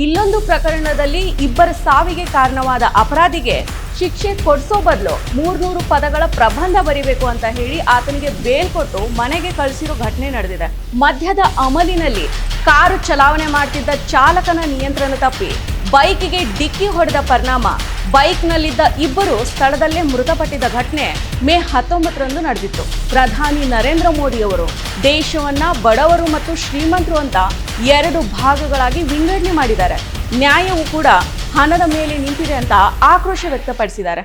ಇಲ್ಲೊಂದು ಪ್ರಕರಣದಲ್ಲಿ ಇಬ್ಬರ ಸಾವಿಗೆ ಕಾರಣವಾದ ಅಪರಾಧಿಗೆ ಶಿಕ್ಷೆ ಕೊಡಿಸೋ ಬದಲು 300 ಪದಗಳ ಪ್ರಬಂಧ ಬರಿಬೇಕು ಅಂತ ಹೇಳಿ ಆತನಿಗೆ ಬೇಲ್ ಕೊಟ್ಟು ಮನೆಗೆ ಕಳಿಸಿರೋ ಘಟನೆ ನಡೆದಿದೆ. ಮದ್ಯದ ಅಮಲಿನಲ್ಲಿ ಕಾರು ಚಲಾವಣೆ ಮಾಡ್ತಿದ್ದ ಚಾಲಕನ ನಿಯಂತ್ರಣ ತಪ್ಪಿ ಬೈಕಿಗೆ ಡಿಕ್ಕಿ ಹೊಡೆದ ಪರಿಣಾಮ ಬೈಕ್ನಲ್ಲಿದ್ದ ಇಬ್ಬರು ಸ್ಥಳದಲ್ಲೇ ಮೃತಪಟ್ಟಿದ್ದ ಘಟನೆ ಮೇ 19ರಂದು ನಡೆದಿತ್ತು. ಪ್ರಧಾನಿ ನರೇಂದ್ರ ಮೋದಿ ಅವರು ದೇಶವನ್ನ ಬಡವರು ಮತ್ತು ಶ್ರೀಮಂತರು ಅಂತ 2 ಭಾಗಗಳಾಗಿ ವಿಂಗಡಣೆ ಮಾಡಿದ್ದಾರೆ. ನ್ಯಾಯವು ಕೂಡ ಹಣದ ಮೇಲೆ ನಿಂತಿದೆ ಅಂತ ಆಕ್ರೋಶ ವ್ಯಕ್ತಪಡಿಸಿದ್ದಾರೆ.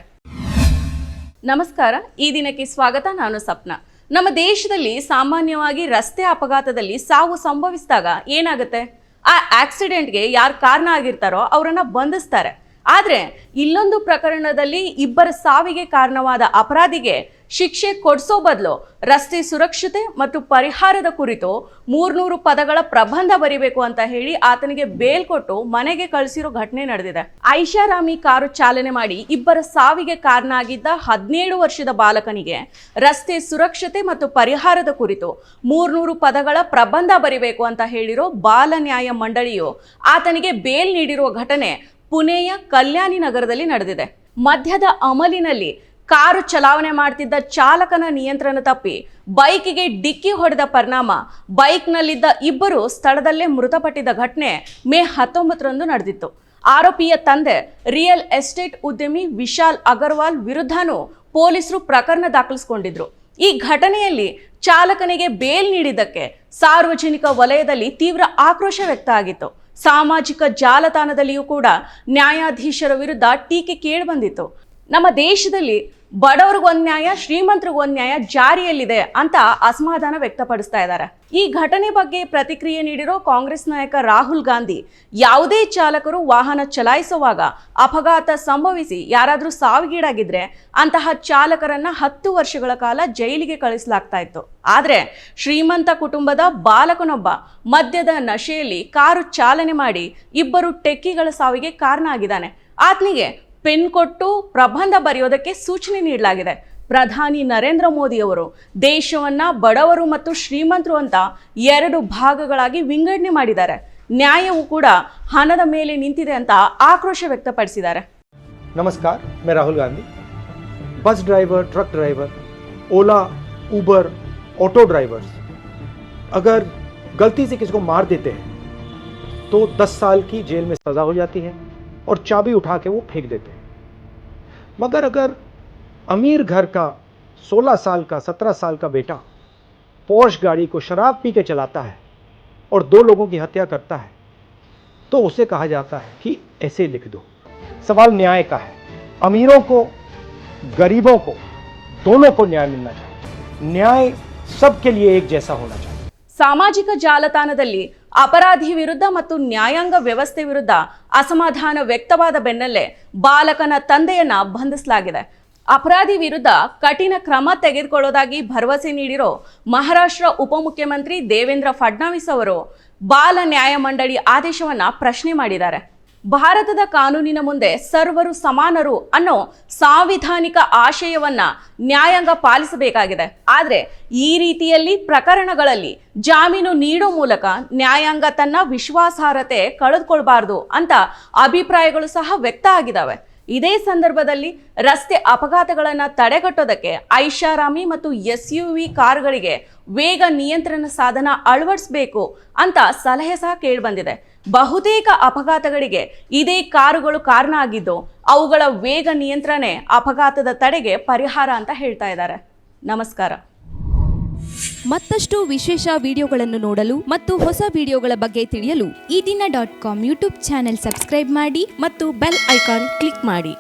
ನಮಸ್ಕಾರ, ಈ ದಿನಕ್ಕೆ ಸ್ವಾಗತ. ನಾನು ಸಪ್ನಾ. ನಮ್ಮ ದೇಶದಲ್ಲಿ ಸಾಮಾನ್ಯವಾಗಿ ರಸ್ತೆ ಅಪಘಾತದಲ್ಲಿ ಸಾವು ಸಂಭವಿಸಿದಾಗ ಏನಾಗುತ್ತೆ? ಆ ಆಕ್ಸಿಡೆಂಟ್ಗೆ ಯಾರು ಕಾರಣ ಆಗಿರ್ತಾರೋ ಅವರನ್ನ ಬಂಧಿಸ್ತಾರೆ. ಆದರೆ ಇಲ್ಲೊಂದು ಪ್ರಕರಣದಲ್ಲಿ ಇಬ್ಬರ ಸಾವಿಗೆ ಕಾರಣವಾದ ಅಪರಾಧಿಗೆ ಶಿಕ್ಷೆ ಕೊಡಿಸೋ ಬದಲು ರಸ್ತೆ ಸುರಕ್ಷತೆ ಮತ್ತು ಪರಿಹಾರದ ಕುರಿತು 300 ಪದಗಳ ಪ್ರಬಂಧ ಬರಿಬೇಕು ಅಂತ ಹೇಳಿ ಆತನಿಗೆ ಬೇಲ್ ಕೊಟ್ಟು ಮನೆಗೆ ಕಳಿಸಿರೋ ಘಟನೆ ನಡೆದಿದೆ. ಐಷಾರಾಮಿ ಕಾರು ಚಾಲನೆ ಮಾಡಿ ಇಬ್ಬರ ಸಾವಿಗೆ ಕಾರಣ ಆಗಿದ್ದ 17 ವರ್ಷದ ಬಾಲಕನಿಗೆ ರಸ್ತೆ ಸುರಕ್ಷತೆ ಮತ್ತು ಪರಿಹಾರದ ಕುರಿತು 300 ಪದಗಳ ಪ್ರಬಂಧ ಬರಿಬೇಕು ಅಂತ ಹೇಳಿರೋ ಬಾಲ ನ್ಯಾಯ ಮಂಡಳಿಯು ಆತನಿಗೆ ಬೇಲ್ ನೀಡಿರುವ ಘಟನೆ ಪುಣೆಯ ಕಲ್ಯಾಣಿ ನಗರದಲ್ಲಿ ನಡೆದಿದೆ. ಮದ್ಯದ ಅಮಲಿನಲ್ಲಿ ಕಾರು ಚಲಾವಣೆ ಮಾಡ್ತಿದ್ದ ಚಾಲಕನ ನಿಯಂತ್ರಣ ತಪ್ಪಿ ಬೈಕಿಗೆ ಡಿಕ್ಕಿ ಹೊಡೆದ ಪರಿಣಾಮ ಬೈಕ್ನಲ್ಲಿದ್ದ ಇಬ್ಬರು ಸ್ಥಳದಲ್ಲೇ ಮೃತಪಟ್ಟಿದ್ದ ಘಟನೆ ಮೇ 19ರಂದು ನಡೆದಿತ್ತು. ಆರೋಪಿಯ ತಂದೆ ರಿಯಲ್ ಎಸ್ಟೇಟ್ ಉದ್ಯಮಿ ವಿಶಾಲ್ ಅಗರ್ವಾಲ್ ವಿರುದ್ಧನೂ ಪೊಲೀಸರು ಪ್ರಕರಣ ದಾಖಲಿಸಿಕೊಂಡಿದ್ರು. ಈ ಘಟನೆಯಲ್ಲಿ ಚಾಲಕನಿಗೆ ಬೇಲ್ ನೀಡಿದ್ದಕ್ಕೆ ಸಾರ್ವಜನಿಕ ವಲಯದಲ್ಲಿ ತೀವ್ರ ಆಕ್ರೋಶ ವ್ಯಕ್ತ ಆಗಿತ್ತು. ಸಾಮಾಜಿಕ ಜಾಲತಾಣದಲ್ಲಿಯೂ ಕೂಡ ನ್ಯಾಯಾಧೀಶರ ವಿರುದ್ಧ ಟೀಕೆ ಕೇಳಿಬಂದಿತ್ತು. ನಮ್ಮ ದೇಶದಲ್ಲಿ ಬಡವರಿಗೊಂದು ನ್ಯಾಯ, ಶ್ರೀಮಂತರಿಗೊಂದು ನ್ಯಾಯ ಜಾರಿಯಲ್ಲಿದೆ ಅಂತ ಅಸಮಾಧಾನ ವ್ಯಕ್ತಪಡಿಸ್ತಾ ಇದ್ದಾರೆ. ಈ ಘಟನೆ ಬಗ್ಗೆ ಪ್ರತಿಕ್ರಿಯೆ ನೀಡಿರೋ ಕಾಂಗ್ರೆಸ್ ನಾಯಕ ರಾಹುಲ್ ಗಾಂಧಿ, ಯಾವುದೇ ಚಾಲಕರು ವಾಹನ ಚಲಾಯಿಸುವಾಗ ಅಪಘಾತ ಸಂಭವಿಸಿ ಯಾರಾದರೂ ಸಾವಿಗೀಡಾಗಿದ್ರೆ ಅಂತಹ ಚಾಲಕರನ್ನ 10 ವರ್ಷಗಳ ಕಾಲ ಜೈಲಿಗೆ ಕಳಿಸಲಾಗ್ತಾ ಇತ್ತು. ಆದರೆ ಶ್ರೀಮಂತ ಕುಟುಂಬದ ಬಾಲಕನೊಬ್ಬ ಮದ್ಯದ ನಶೆಯಲ್ಲಿ ಕಾರು ಚಾಲನೆ ಮಾಡಿ ಇಬ್ಬರು ಟೆಕ್ಕಿಗಳ ಸಾವಿಗೆ ಕಾರಣ ಆಗಿದ್ದಾನೆ. ಆತನಿಗೆ ಪೆನ್ ಕೊಟ್ಟು ಪ್ರಬಂಧ ಬರೆಯೋದಕ್ಕೆ ಸೂಚನೆ ನೀಡಲಾಗಿದೆ. ಪ್ರಧಾನಿ ನರೇಂದ್ರ ಮೋದಿ ಅವರು ದೇಶವನ್ನ ಬಡವರು ಮತ್ತು ಶ್ರೀಮಂತರು ಅಂತ 2 ಭಾಗಗಳಾಗಿ ವಿಂಗಡಣೆ ಮಾಡಿದ್ದಾರೆ. ನ್ಯಾಯವು ಕೂಡ ಹಣದ ಮೇಲೆ ನಿಂತಿದೆ ಅಂತ ಆಕ್ರೋಶ ವ್ಯಕ್ತಪಡಿಸಿದ್ದಾರೆ. नमस्कार, मैं Rahul Gandhi. Bus driver, truck driver, Ola, Uber, auto drivers अगर गलती से किसी को मार देते हैं तो 10 साल की जेल में सज़ा हो जाती है और चाबी उठा के वो फेंक देते हैं. मगर अगर अमीर घर का 16 साल का 17 साल का बेटा पोर्श गाड़ी को शराब पी के चलाता है और 2 लोगों की हत्या करता है तो उसे कहा जाता है कि ऐसे लिख दो. सवाल न्याय का है. अमीरों को, गरीबों को, दोनों को न्याय मिलना चाहिए. न्याय सबके लिए एक जैसा होना चाहिए. ಸಾಮಾಜಿಕ ಜಾಲತಾಣದಲ್ಲಿ ಅಪರಾಧಿ ವಿರುದ್ಧ ಮತ್ತು ನ್ಯಾಯಾಂಗ ವ್ಯವಸ್ಥೆ ವಿರುದ್ಧ ಅಸಮಾಧಾನ ವ್ಯಕ್ತವಾದ ಬೆನ್ನಲ್ಲೇ ಬಾಲಕನ ತಂದೆಯನ್ನ ಬಂಧಿಸಲಾಗಿದೆ. ಅಪರಾಧಿ ವಿರುದ್ಧ ಕಠಿಣ ಕ್ರಮ ತೆಗೆದುಕೊಳ್ಳೋದಾಗಿ ಭರವಸೆ ನೀಡಿರೋ ಮಹಾರಾಷ್ಟ್ರ ಉಪಮುಖ್ಯಮಂತ್ರಿ ದೇವೇಂದ್ರ ಫಡ್ನವೀಸ್ ಅವರು ಬಾಲ ನ್ಯಾಯ ಮಂಡಳಿ ಆದೇಶವನ್ನ ಪ್ರಶ್ನೆ ಮಾಡಿದ್ದಾರೆ. ಭಾರತದ ಕಾನೂನಿನ ಮುಂದೆ ಸರ್ವರು ಸಮಾನರು ಅನ್ನೋ ಸಾಂವಿಧಾನಿಕ ಆಶಯವನ್ನ ನ್ಯಾಯಾಂಗ ಪಾಲಿಸಬೇಕಾಗಿದೆ. ಆದರೆ ಈ ರೀತಿಯಲ್ಲಿ ಪ್ರಕರಣಗಳಲ್ಲಿ ಜಾಮೀನು ನೀಡೋ ಮೂಲಕ ನ್ಯಾಯಾಂಗ ತನ್ನ ವಿಶ್ವಾಸಾರ್ಹತೆ ಕಳೆದುಕೊಳ್ಬಾರ್ದು ಅಂತ ಅಭಿಪ್ರಾಯಗಳು ಸಹ ವ್ಯಕ್ತ ಆಗಿದ್ದಾವೆ. ಇದೇ ಸಂದರ್ಭದಲ್ಲಿ ರಸ್ತೆ ಅಪಘಾತಗಳನ್ನು ತಡೆಗಟ್ಟೋದಕ್ಕೆ ಐಷಾರಾಮಿ ಮತ್ತು SUV ಕಾರುಗಳಿಗೆ ವೇಗ ನಿಯಂತ್ರಣ ಸಾಧನ ಅಳವಡಿಸಬೇಕು ಅಂತ ಸಲಹೆ ಸಹ ಕೇಳಿಬಂದಿದೆ. ಬಹುತೇಕ ಅಪಘಾತಗಳಿಗೆ ಇದೇ ಕಾರುಗಳು ಕಾರಣ ಆಗಿದ್ದು ಅವುಗಳ ವೇಗ ನಿಯಂತ್ರಣೆ ಅಪಘಾತದ ತಡೆಗೆ ಪರಿಹಾರ ಅಂತ ಹೇಳ್ತಾ ಇದ್ದಾರೆ. ನಮಸ್ಕಾರ. ಮತ್ತಷ್ಟು ವಿಶೇಷ ವಿಡಿಯೋಗಳನ್ನು ನೋಡಲು ಮತ್ತು ಹೊಸ ವಿಡಿಯೋಗಳ ಬಗ್ಗೆ ತಿಳಿಯಲು ಈ ದಿನ .com ಯೂಟ್ಯೂಬ್ ಚಾನೆಲ್ ಸಬ್ಸ್ಕ್ರೈಬ್ ಮಾಡಿ ಮತ್ತು ಬೆಲ್ ಐಕಾನ್ ಕ್ಲಿಕ್ ಮಾಡಿ.